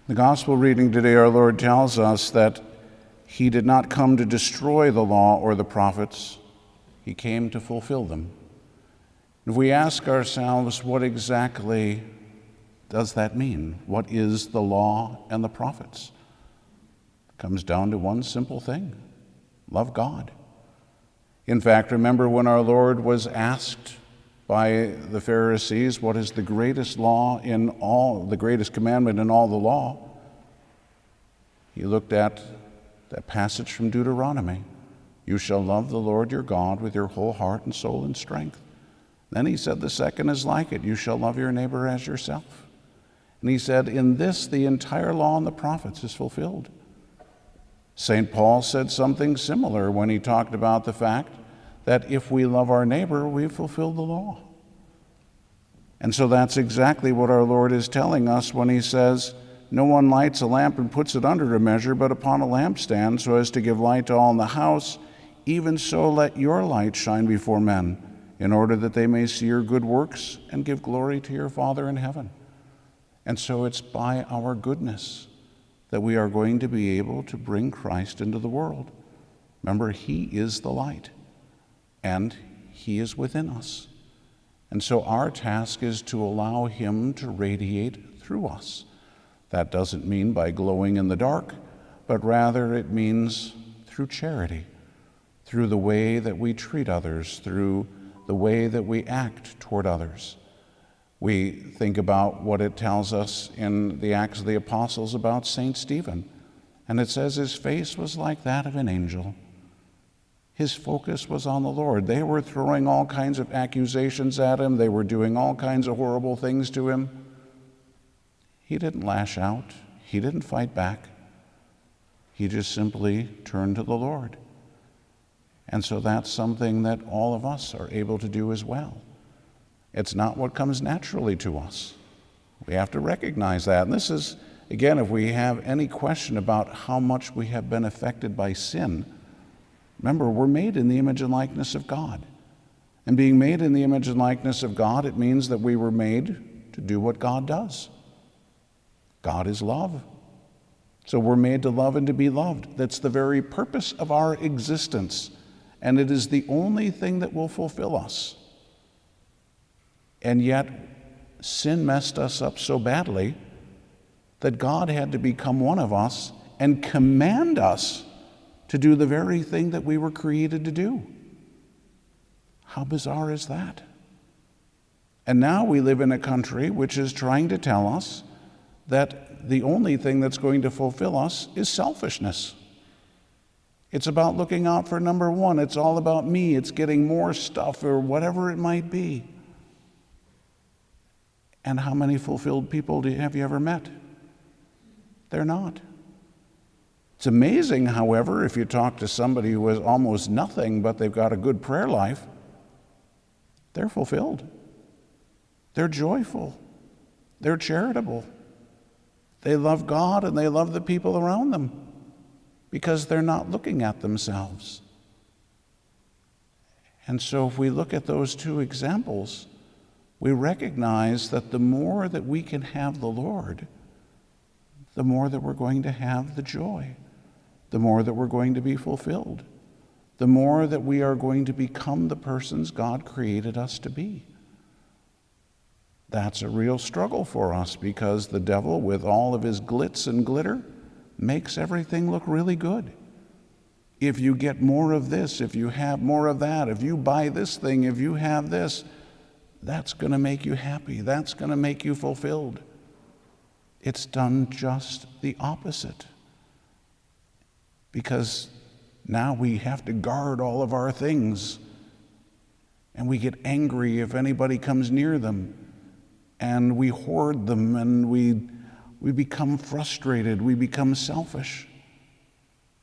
The gospel reading today, our Lord tells us that he did not come to destroy the law or the prophets. He came to fulfill them. If we ask ourselves, what exactly does that mean? What is the law and the prophets? It comes down to one simple thing: love God. In fact, remember when our Lord was asked by the Pharisees, what is the greatest law in all, the greatest commandment in all the law? He looked at that passage from Deuteronomy. You shall love the Lord your God with your whole heart and soul and strength. Then he said the second is like it. You shall love your neighbor as yourself. And he said, in this the entire law and the prophets is fulfilled. St. Paul said something similar when he talked about the fact that if we love our neighbor, we've fulfilled the law. And so that's exactly what our Lord is telling us when he says, no one lights a lamp and puts it under a measure, but upon a lampstand, so as to give light to all in the house. Even so let your light shine before men, in order that they may see your good works and give glory to your Father in heaven. And so it's by our goodness that we are going to be able to bring Christ into the world. Remember, he is the light, and he is within us. And so our task is to allow him to radiate through us. That doesn't mean by glowing in the dark, but rather it means through charity, through the way that we treat others, through the way that we act toward others. We think about what it tells us in the Acts of the Apostles about St. Stephen, and it says his face was like that of an angel. His focus was on the Lord. They were throwing all kinds of accusations at him. They were doing all kinds of horrible things to him. He didn't lash out. He didn't fight back. He just simply turned to the Lord. And so that's something that all of us are able to do as well. It's not what comes naturally to us. We have to recognize that. And this is, again, if we have any question about how much we have been affected by sin, remember, we're made in the image and likeness of God. And being made in the image and likeness of God, it means that we were made to do what God does. God is love. So we're made to love and to be loved. That's the very purpose of our existence. And it is the only thing that will fulfill us. And yet, sin messed us up so badly that God had to become one of us and command us to do the very thing that we were created to do. How bizarre is that? And now we live in a country which is trying to tell us that the only thing that's going to fulfill us is selfishness. It's about looking out for number one. It's all about me. It's getting more stuff or whatever it might be. And how many fulfilled people have you ever met? They're not. It's amazing, however, if you talk to somebody who has almost nothing, but they've got a good prayer life, they're fulfilled. They're joyful. They're charitable. They love God and they love the people around them because they're not looking at themselves. And so if we look at those two examples, we recognize that the more that we can have the Lord, the more that we're going to have the joy, the more that we're going to be fulfilled, the more that we are going to become the persons God created us to be. That's a real struggle for us because the devil, with all of his glitz and glitter, makes everything look really good. If you get more of this, if you have more of that, if you buy this thing, if you have this, that's going to make you happy. That's going to make you fulfilled. It's done just the opposite. Because now we have to guard all of our things. And we get angry if anybody comes near them. And we hoard them, and we become frustrated. We become selfish.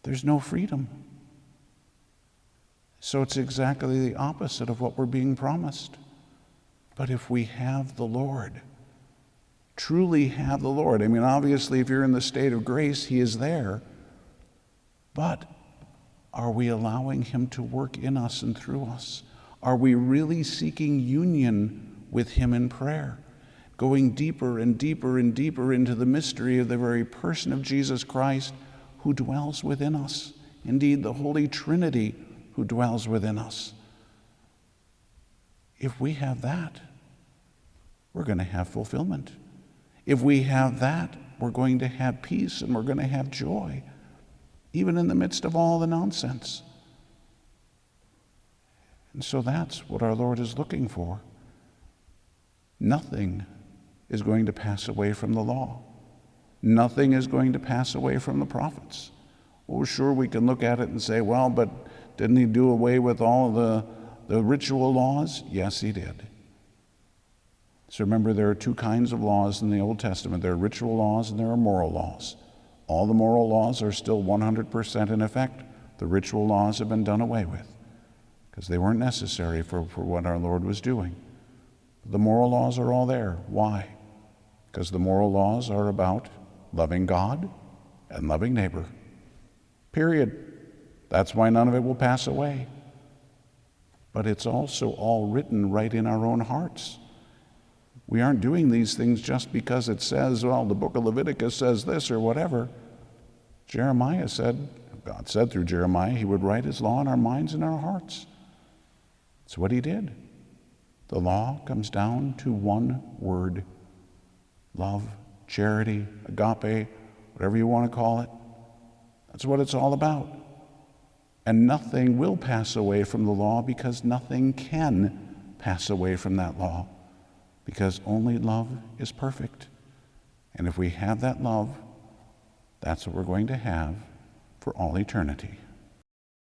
There's no freedom. So it's exactly the opposite of what we're being promised. But if we have the Lord, truly have the Lord, I mean, obviously, if you're in the state of grace, he is there. But are we allowing him to work in us and through us? Are we really seeking union with him in prayer? going deeper and deeper and deeper into the mystery of the very person of Jesus Christ who dwells within us. Indeed, the Holy Trinity who dwells within us. If we have that, we're going to have fulfillment. If we have that, we're going to have peace and we're going to have joy, even in the midst of all the nonsense. And so that's what our Lord is looking for. Nothing is going to pass away from the law. Nothing is going to pass away from the prophets. Well, sure, we can look at it and say, well, but didn't he do away with all the ritual laws? Yes, he did. So remember, there are two kinds of laws in the Old Testament. There are ritual laws and there are moral laws. All the moral laws are still 100% in effect. The ritual laws have been done away with because they weren't necessary for what our Lord was doing. The moral laws are all there. Why? Because the moral laws are about loving God and loving neighbor. Period. That's why none of it will pass away. But it's also all written right in our own hearts. We aren't doing these things just because it says, well, the book of Leviticus says this or whatever. Jeremiah said, God said through Jeremiah, he would write his law in our minds and our hearts. That's what he did. The law comes down to one word: love, charity, agape, whatever you want to call it. That's what it's all about. And nothing will pass away from the law because nothing can pass away from that law, because only love is perfect. And if we have that love, that's what we're going to have for all eternity.